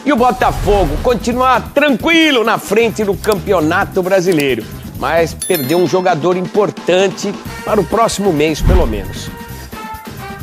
E o Botafogo continua tranquilo na frente do Campeonato Brasileiro, mas perdeu um jogador importante para o próximo mês, pelo menos.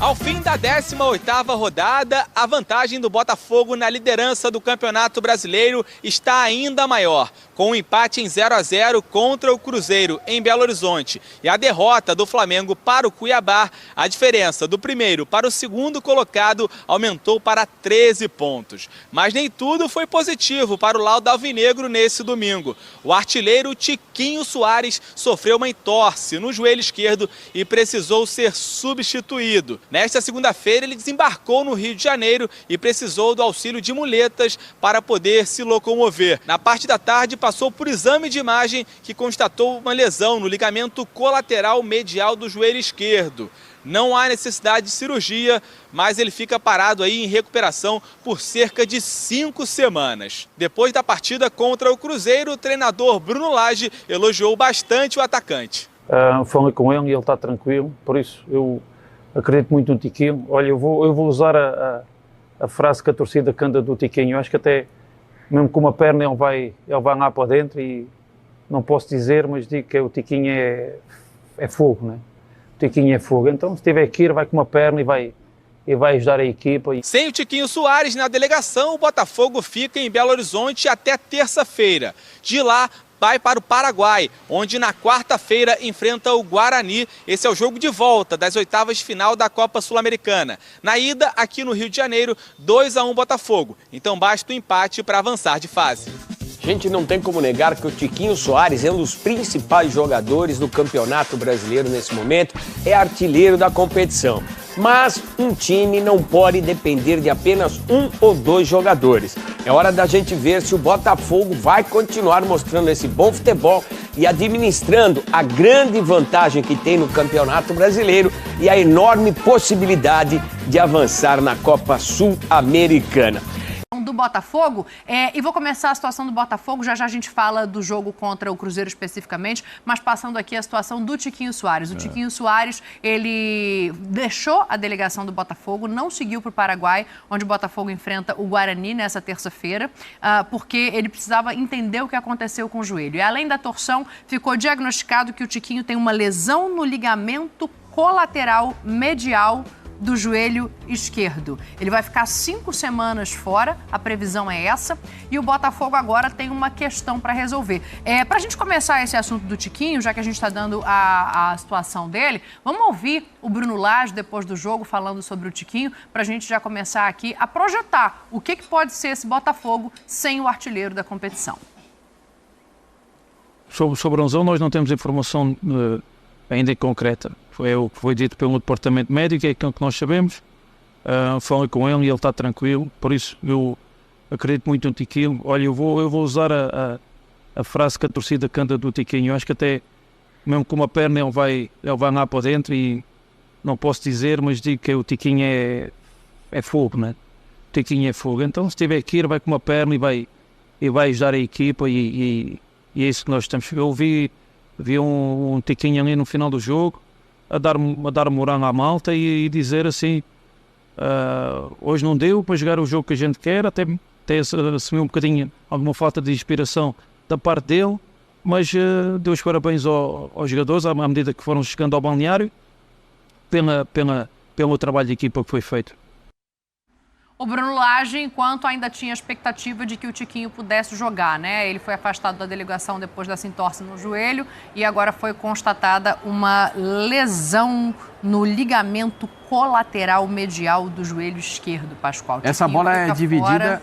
Ao fim da 18ª rodada, a vantagem do Botafogo na liderança do Campeonato Brasileiro está ainda maior, com um empate em 0-0 contra o Cruzeiro, em Belo Horizonte. E a derrota do Flamengo para o Cuiabá, a diferença do primeiro para o segundo colocado aumentou para 13 pontos. Mas nem tudo foi positivo para o laudo alvinegro nesse domingo. O artilheiro Tiquinho Soares sofreu uma entorse no joelho esquerdo e precisou ser substituído. Nesta segunda-feira, ele desembarcou no Rio de Janeiro e precisou do auxílio de muletas para poder se locomover. Na parte da tarde, passou por exame de imagem que constatou uma lesão no ligamento colateral medial do joelho esquerdo. Não há necessidade de cirurgia, mas ele fica parado aí em recuperação por cerca de 5 semanas. Depois da partida contra o Cruzeiro, o treinador Bruno Lage elogiou bastante o atacante. Falei com ele e ele está tranquilo, por isso eu acredito muito no Tiquinho. Olha, eu vou usar a frase que a torcida canta do Tiquinho. Eu acho que até, mesmo com uma perna, ele vai lá para dentro e não posso dizer, mas digo que o Tiquinho é fogo, né? O Tiquinho é fogo. Então, se tiver que ir, vai com uma perna e vai ajudar a equipa. Sem o Tiquinho Soares na delegação, o Botafogo fica em Belo Horizonte até terça-feira. De lá, vai para o Paraguai, onde na quarta-feira enfrenta o Guarani. Esse é o jogo de volta das oitavas de final da Copa Sul-Americana. Na ida, aqui no Rio de Janeiro, 2-1 Botafogo. Então basta o empate para avançar de fase. Gente, não tem como negar que o Tiquinho Soares é um dos principais jogadores do Campeonato Brasileiro nesse momento, é artilheiro da competição. Mas um time não pode depender de apenas um ou dois jogadores. É hora da gente ver se o Botafogo vai continuar mostrando esse bom futebol e administrando a grande vantagem que tem no Campeonato Brasileiro e a enorme possibilidade de avançar na Copa Sul-Americana. Do Botafogo, e vou começar a situação do Botafogo, já a gente fala do jogo contra o Cruzeiro especificamente, mas passando aqui a situação do Tiquinho Soares. O Tiquinho Soares, ele deixou a delegação do Botafogo, não seguiu para o Paraguai, onde o Botafogo enfrenta o Guarani nessa terça-feira, porque ele precisava entender o que aconteceu com o joelho. E além da torção, ficou diagnosticado que o Tiquinho tem uma lesão no ligamento colateral medial do joelho esquerdo. Ele vai ficar 5 semanas fora, a previsão é essa, e o Botafogo agora tem uma questão para resolver. Para a gente começar esse assunto do Tiquinho, já que a gente está dando a situação dele, vamos ouvir o Bruno Lage depois do jogo falando sobre o Tiquinho, para a gente já começar aqui a projetar o que pode ser esse Botafogo sem o artilheiro da competição. Sobre a lesão, nós não temos informação ainda concreta. Foi o que foi dito pelo departamento médico, é aquilo que nós sabemos. Falei com ele e ele está tranquilo, por isso eu acredito muito no Tiquinho. Olha, eu vou usar a frase que a torcida canta do Tiquinho. Eu acho que até, mesmo com uma perna, ele vai lá para dentro e não posso dizer, mas digo que o Tiquinho é fogo, né? O Tiquinho é fogo. Então, se tiver que ir, vai com uma perna e vai ajudar a equipa e é isso que nós estamos. Eu vi um Tiquinho ali no final do jogo, a dar moral à malta e dizer assim, hoje não deu para jogar o jogo que a gente quer, até assumiu um bocadinho alguma falta de inspiração da parte dele, mas deu os parabéns aos jogadores à medida que foram chegando ao balneário pelo trabalho de equipa que foi feito. O Bruno Lage, enquanto ainda tinha a expectativa de que o Tiquinho pudesse jogar, né? Ele foi afastado da delegação depois dessa entorse no joelho e agora foi constatada uma lesão no ligamento colateral medial do joelho esquerdo, Pascoal. Essa bola é dividida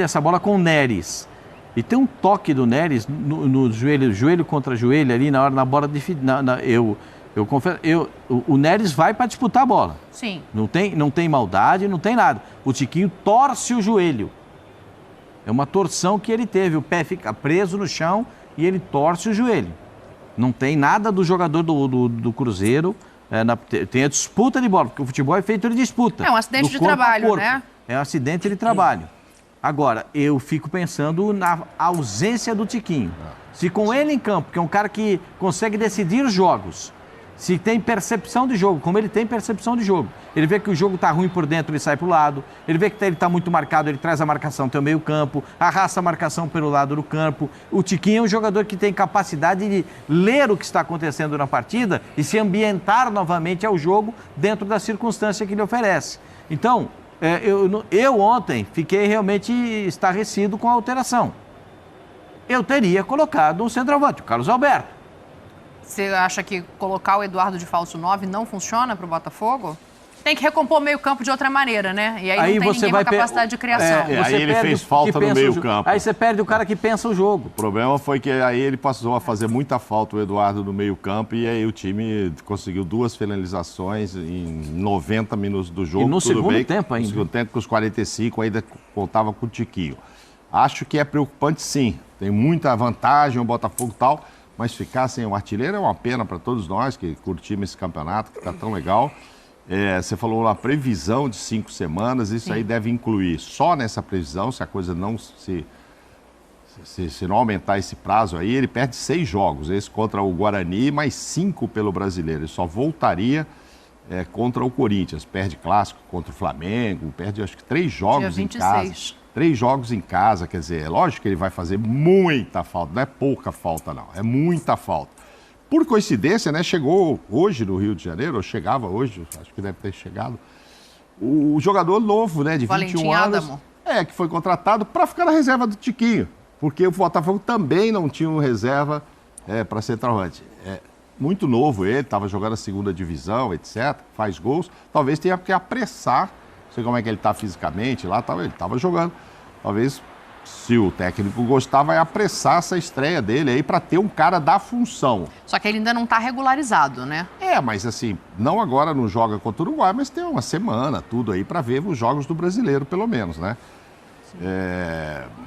essa bola com o Neres. E tem um toque do Neres no joelho contra joelho ali na bola de eu confesso, o Neres vai para disputar a bola. Sim. Não tem maldade, não tem nada. O Tiquinho torce o joelho. É uma torção que ele teve. O pé fica preso no chão e ele torce o joelho. Não tem nada do jogador do Cruzeiro. Tem a disputa de bola, porque o futebol é feito de disputa. É um acidente de trabalho, né? É um acidente de trabalho. Agora, eu fico pensando na ausência do Tiquinho. Se com ele em campo, que é um cara que consegue decidir os jogos, Se tem percepção de jogo, como ele tem percepção de jogo. Ele vê que o jogo está ruim por dentro, ele sai para o lado. Ele vê que ele está muito marcado, ele traz a marcação até o meio campo, arrasta a marcação pelo lado do campo. O Tiquinho é um jogador que tem capacidade de ler o que está acontecendo na partida e se ambientar novamente ao jogo dentro da circunstância que ele oferece. Então, eu ontem fiquei realmente estarrecido com a alteração. Eu teria colocado um centroavante, o Carlos Alberto. Você acha que colocar o Eduardo de falso 9 não funciona para o Botafogo? Tem que recompor o meio-campo de outra maneira, né? E aí não tem ninguém com a capacidade de criação. Aí ele fez falta no meio-campo. Aí você perde o cara que pensa o jogo. O problema foi que aí ele passou a fazer muita falta, o Eduardo, no meio-campo, e aí o time conseguiu 2 finalizações em 90 minutos do jogo. E no segundo tempo ainda. No segundo tempo, com os 45, ainda contava com o Tiquinho. Acho que é preocupante, sim. Tem muita vantagem o Botafogo e tal, mas ficar sem o artilheiro é uma pena para todos nós que curtimos esse campeonato, que está tão legal. Você falou na previsão de 5 semanas, isso aí deve incluir só nessa previsão, se a coisa não se não aumentar esse prazo aí, ele perde 6 jogos, esse contra o Guarani, mais 5 pelo Brasileiro. Ele só voltaria contra o Corinthians, perde clássico contra o Flamengo, perde acho que 3 jogos em casa. 3 jogos em casa, quer dizer, é lógico que ele vai fazer muita falta, não é pouca falta não, é muita falta. Por coincidência, né, chegou hoje no Rio de Janeiro, ou chegava hoje, acho que deve ter chegado, o jogador novo, né, de 21 anos, Adamo. que foi contratado para ficar na reserva do Tiquinho, porque o Botafogo também não tinha um reserva para centroavante. Muito novo ele, estava jogando a 2ª divisão, etc., faz gols, talvez tenha que apressar. Não sei como é que ele está fisicamente lá, ele estava jogando. Talvez, se o técnico gostar, vai apressar essa estreia dele aí para ter um cara da função. Só que ele ainda não está regularizado, né? Mas assim, não agora não joga contra o Uruguai, mas tem uma semana, tudo aí, para ver os jogos do Brasileiro, pelo menos, né?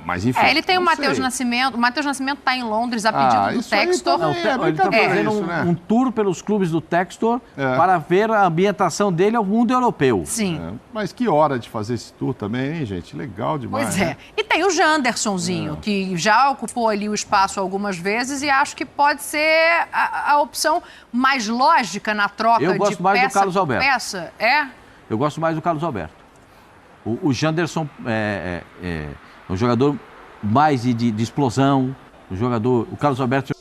Mas enfim. Ele tem o Matheus Nascimento. O Matheus Nascimento está em Londres a pedido do Textor. Ele está fazendo um tour pelos clubes do Textor para ver a ambientação dele ao mundo europeu. Sim. Mas que hora de fazer esse tour também, hein, gente? Legal demais. Pois é. Né? E tem o Jandersonzinho, que já ocupou ali o espaço algumas vezes e acho que pode ser a opção mais lógica na troca de peça. Eu gosto mais do Carlos Alberto. Peça. Eu gosto mais do Carlos Alberto. O Janderson é um jogador mais de explosão, o Carlos Alberto...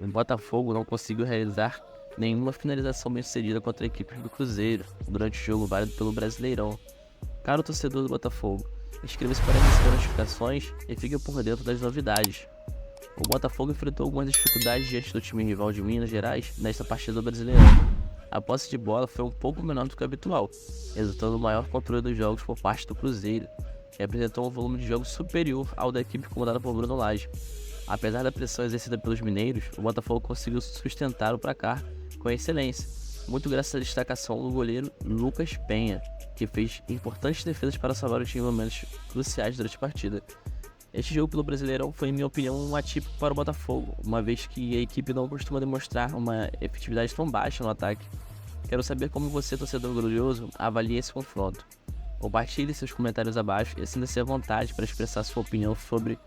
O Botafogo não conseguiu realizar nenhuma finalização bem-sucedida contra a equipe do Cruzeiro durante o jogo válido pelo Brasileirão. Caro torcedor do Botafogo, inscreva-se para receber notificações e fique por dentro das novidades. O Botafogo enfrentou algumas dificuldades diante do time rival de Minas Gerais nesta partida do Brasileirão. A posse de bola foi um pouco menor do que o habitual, resultando no maior controle dos jogos por parte do Cruzeiro, que apresentou um volume de jogo superior ao da equipe comandada por Bruno Lage. Apesar da pressão exercida pelos mineiros, o Botafogo conseguiu sustentar o placar com excelência, muito graças à destacação do goleiro Lucas Penha, que fez importantes defesas para salvar o time em momentos cruciais durante a partida. Este jogo pelo Brasileirão foi, em minha opinião, um atípico para o Botafogo, uma vez que a equipe não costuma demonstrar uma efetividade tão baixa no ataque. Quero saber como você, torcedor glorioso, avalia esse confronto. Compartilhe seus comentários abaixo e sinta-se à vontade para expressar sua opinião sobre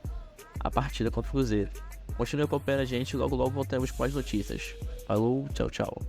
a partida contra o Cruzeiro. Continue acompanhando a gente e logo voltamos com as notícias. Falou, tchau, tchau.